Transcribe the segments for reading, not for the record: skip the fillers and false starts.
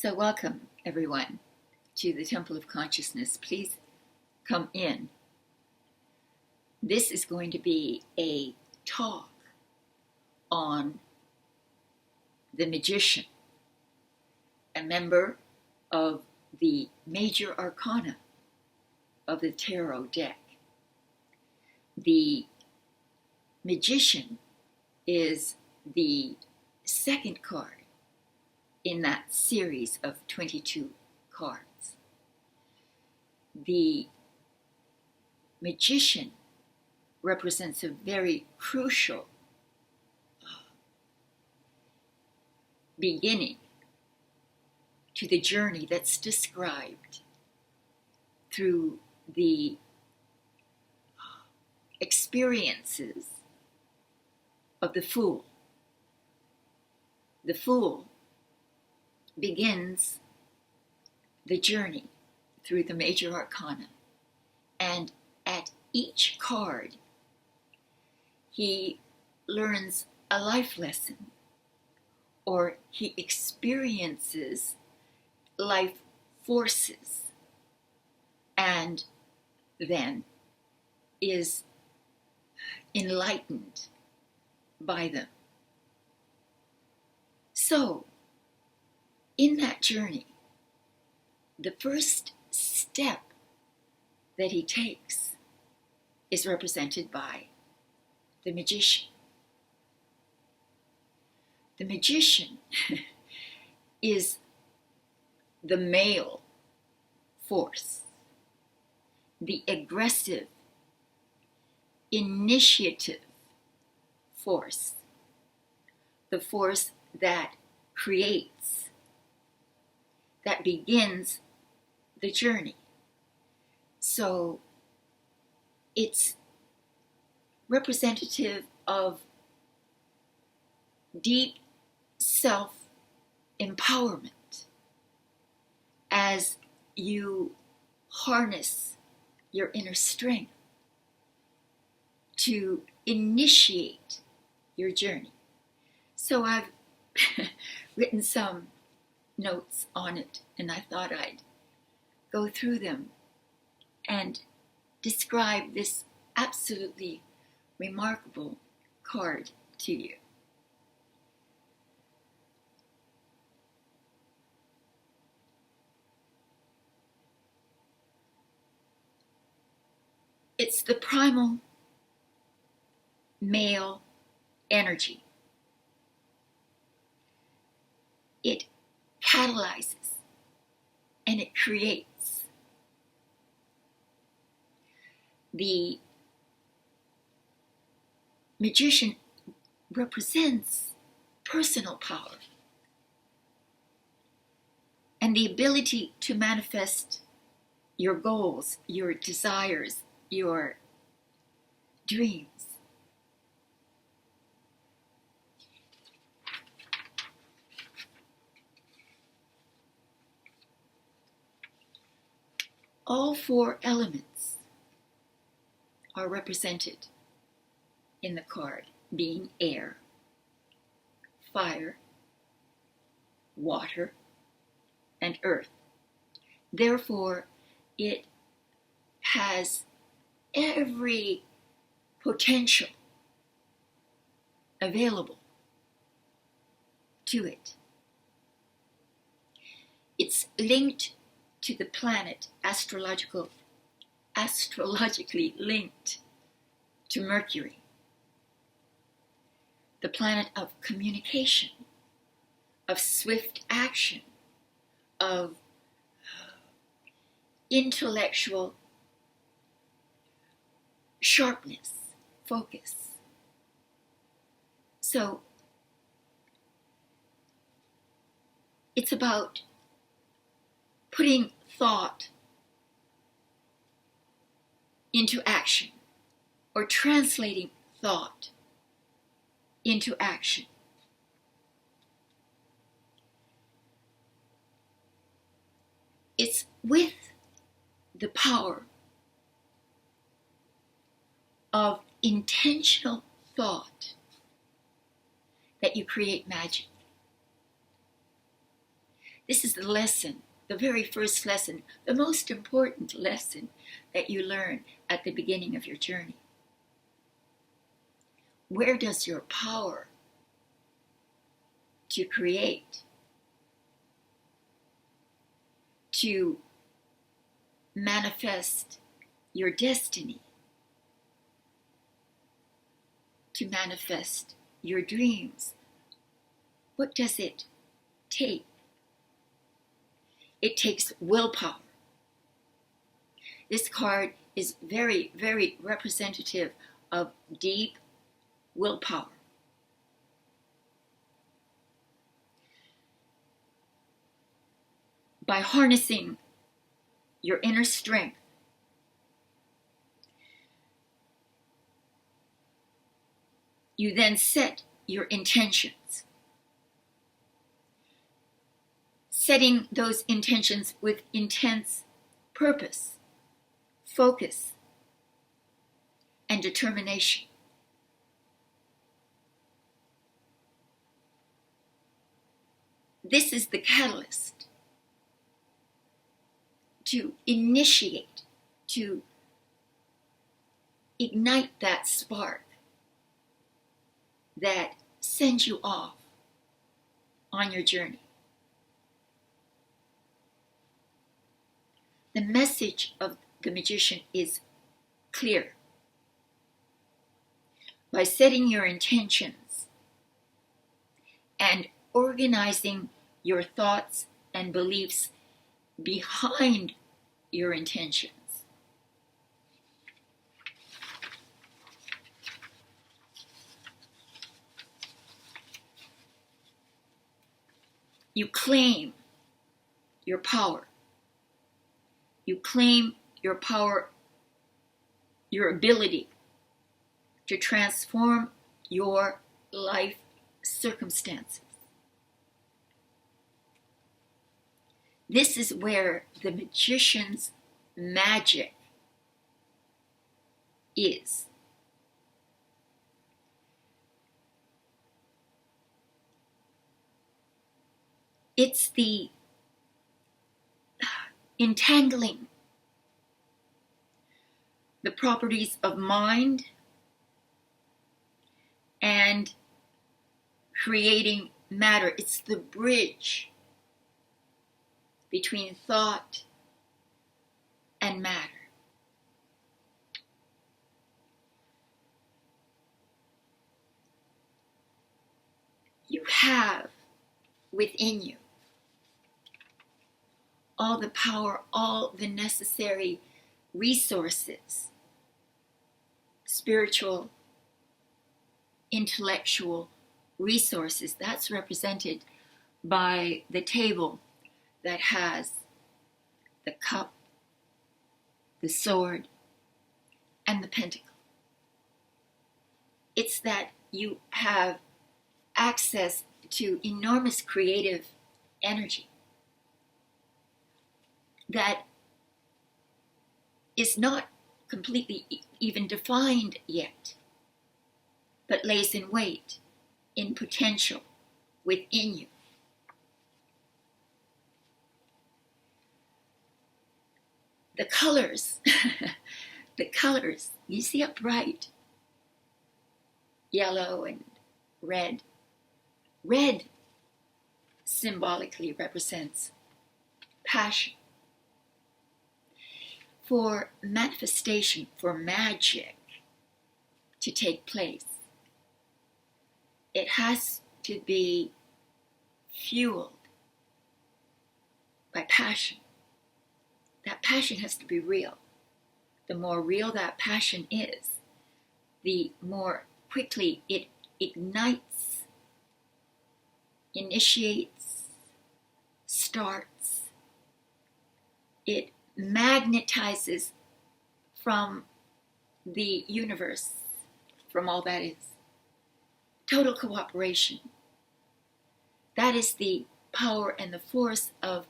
So welcome, everyone, to the Temple of Consciousness. Please come in. This is going to be a talk on the magician, a member of the major arcana of the tarot deck. The magician is the second card in that series of 22 cards. The magician represents a very crucial beginning to the journey that's described through the experiences of the Fool. The Fool begins the journey through the major arcana, and at each card he learns a life lesson, or he experiences life forces and then is enlightened by them. So, in that journey, the first step that he takes is represented by the magician. The magician is the male force, the aggressive, initiative force, the force that creates, that begins the journey. So it's representative of deep self-empowerment as you harness your inner strength to initiate your journey. So I've written some notes on it, and I thought I'd go through them and describe this absolutely remarkable card to you. It's the primal male energy. It catalyzes and it creates. The magician represents personal power and the ability to manifest your goals, your desires, your dreams. All four elements are represented in the card, being air, fire, water, and earth. Therefore, it has every potential available to it. It's linked to the planet, astrologically linked to Mercury, the planet of communication, of swift action, of intellectual sharpness, focus. So it's about putting thought into action, or translating thought into action. It's with the power of intentional thought that you create magic. This is the lesson, the very first lesson, the most important lesson that you learn at the beginning of your journey. Where does your power to create, to manifest your destiny, to manifest your dreams, what does it take? It takes willpower. This card is very, very representative of deep willpower. By harnessing your inner strength, you then set your intentions. Setting those intentions with intense purpose, focus, and determination. This is the catalyst to initiate, to ignite that spark that sends you off on your journey. The message of the magician is clear. By setting your intentions and organizing your thoughts and beliefs behind your intentions, you claim your power. You claim your power, your ability to transform your life circumstances. This is where the magician's magic is. It's the entangling the properties of mind and creating matter. It's the bridge between thought and matter. You have within you all the power, all the necessary resources, spiritual, intellectual resources. That's represented by the table that has the cup, the sword, and the pentacle. It's that you have access to enormous creative energy that is not completely even defined yet, but lays in wait, in potential within you. The colors, you see how bright? Yellow and red. Red symbolically represents passion. For manifestation, for magic to take place, it has to be fueled by passion. That passion has to be real. The more real that passion is, the more quickly it ignites, initiates, starts. It magnetizes from the universe, from all that is. Total cooperation. That is the power and the force of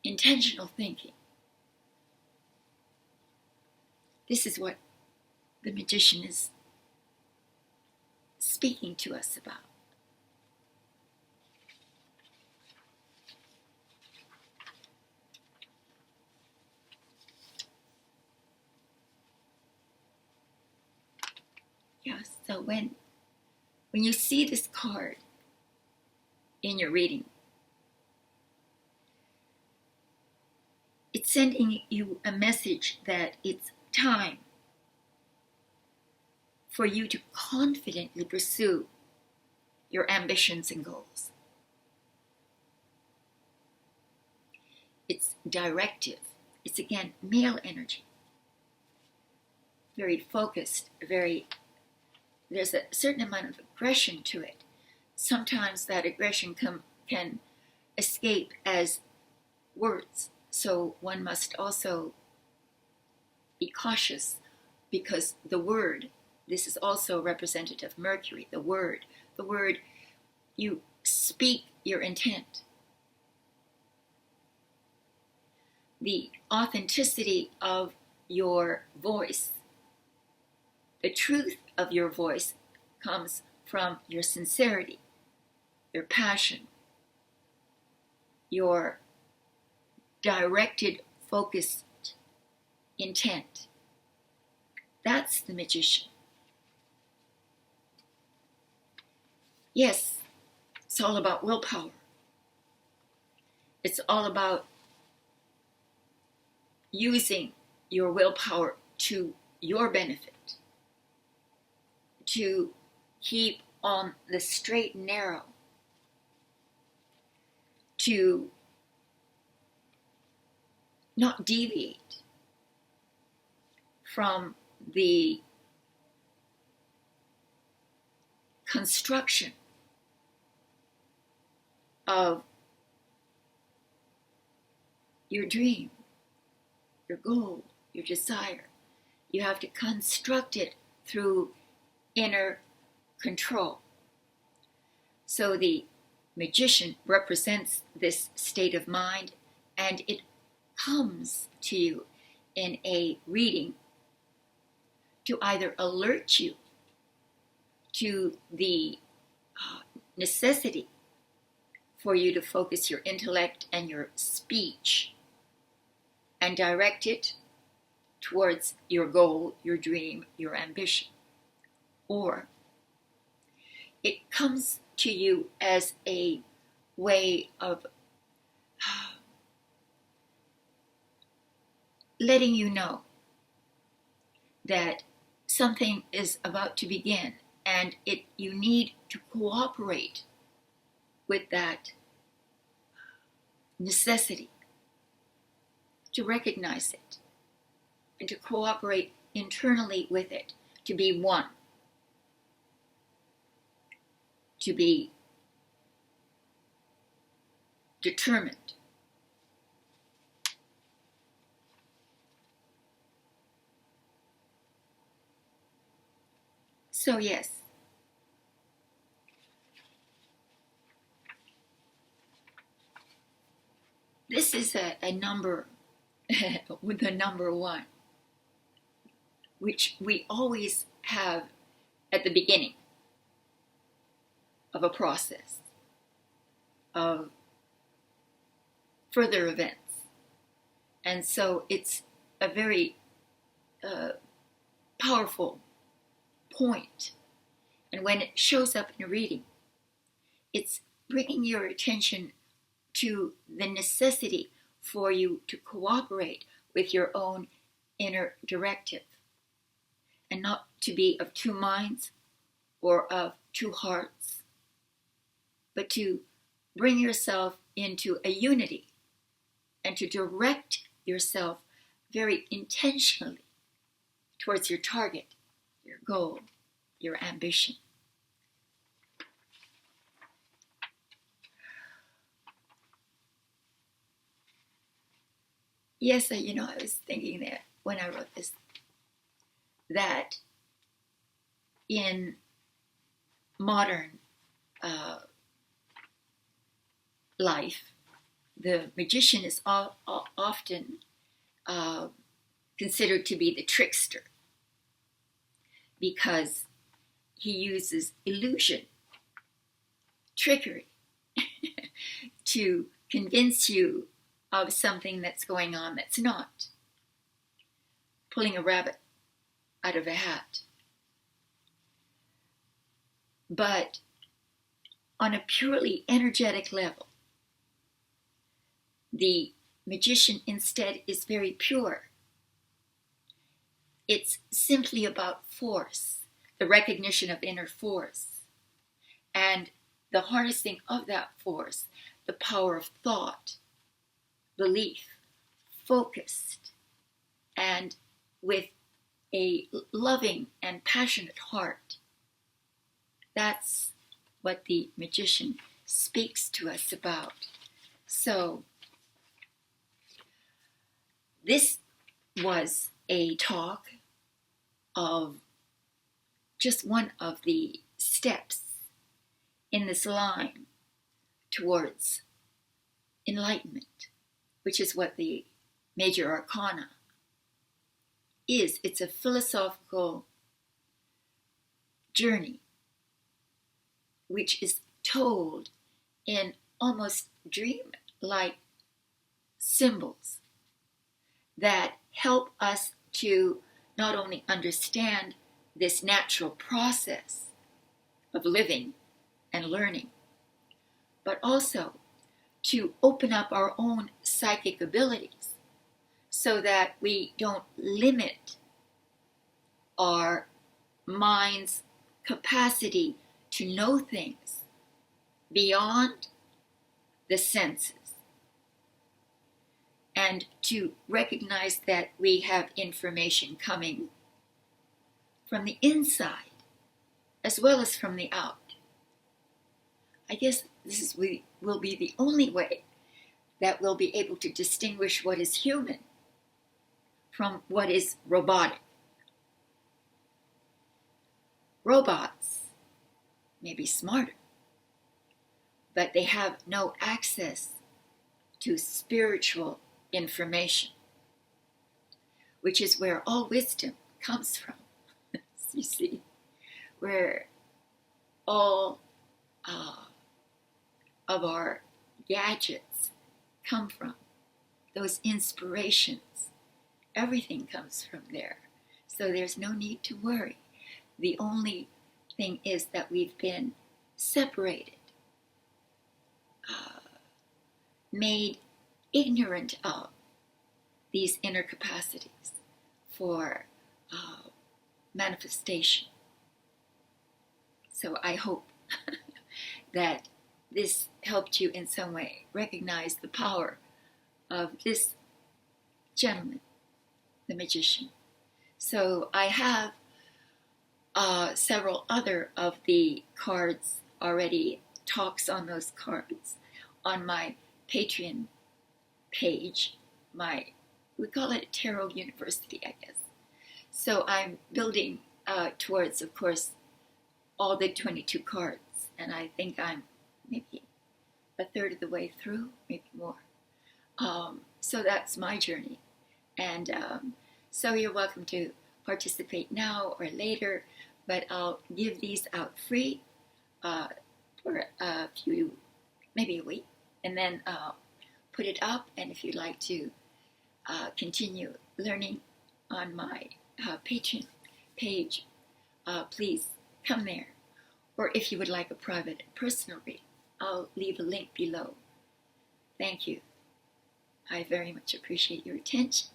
intentional thinking. This is what the magician is speaking to us about. Yeah, so when you see this card in your reading, it's sending you a message that it's time for you to confidently pursue your ambitions and goals. It's directive. It's again male energy. Very focused, there's a certain amount of aggression to it. Sometimes that aggression can escape as words. So one must also be cautious, because the word, this is also representative of Mercury, the word, you speak your intent. The authenticity of your voice, the truth of your voice comes from your sincerity, your passion, your directed, focused intent. That's the magician. Yes, it's all about willpower. It's all about using your willpower to your benefit, to keep on the straight and narrow, to not deviate from the construction of your dream, your goal, your desire. You have to construct it through inner control. So the magician represents this state of mind, and it comes to you in a reading to either alert you to the necessity for you to focus your intellect and your speech and direct it towards your goal, your dream, your ambition. Or it comes to you as a way of letting you know that something is about to begin, and you need to cooperate with that necessity, to recognize it and to cooperate internally with it, to be one, to be determined. So yes, this is a number with the number one, which we always have at the beginning of a process of further events. And so it's a very powerful point. And when it shows up in a reading, it's bringing your attention to the necessity for you to cooperate with your own inner directive, and not to be of two minds or of two hearts, but to bring yourself into a unity and to direct yourself very intentionally towards your target, your goal, your ambition. Yes, I was thinking that when I wrote this, that in modern life, the magician is often considered to be the trickster, because he uses illusion, trickery, to convince you of something that's going on that's not. Pulling a rabbit out of a hat. but on a purely energetic level. The magician instead is very pure. It's simply about force, the recognition of inner force, and the harnessing of that force, the power of thought, belief, focused, and with a loving and passionate heart. That's what the magician speaks to us about. So, this was a talk of just one of the steps in this line towards enlightenment, which is what the major arcana is. It's a philosophical journey which is told in almost dream-like symbols that help us to not only understand this natural process of living and learning, but also to open up our own psychic abilities so that we don't limit our mind's capacity to know things beyond the senses, and to recognize that we have information coming from the inside as well as from the out. I guess this will be the only way that we'll be able to distinguish what is human from what is robotic. Robots may be smarter, but they have no access to spiritual information, which is where all wisdom comes from. You see, where all of our gadgets come from, those inspirations, everything comes from there. So there's no need to worry. The only thing is that we've been separated, made ignorant of these inner capacities for manifestation. So I hope that this helped you in some way recognize the power of this gentleman, the magician. So I have several other of the cards already, talks on those cards, on my Patreon page. We call it Tarot University, I guess. So I'm building towards, of course, all the 22 cards, and I think I'm maybe a third of the way through, maybe more. So that's my journey, and so you're welcome to participate now or later, but I'll give these out free for a few, maybe a week, and then put it up. And if you'd like to continue learning on my Patreon page, please come there. Or if you would like a private personal reading, I'll leave a link below. Thank you. I very much appreciate your attention,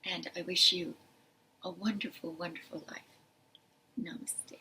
and I wish you a wonderful, wonderful life. Namaste.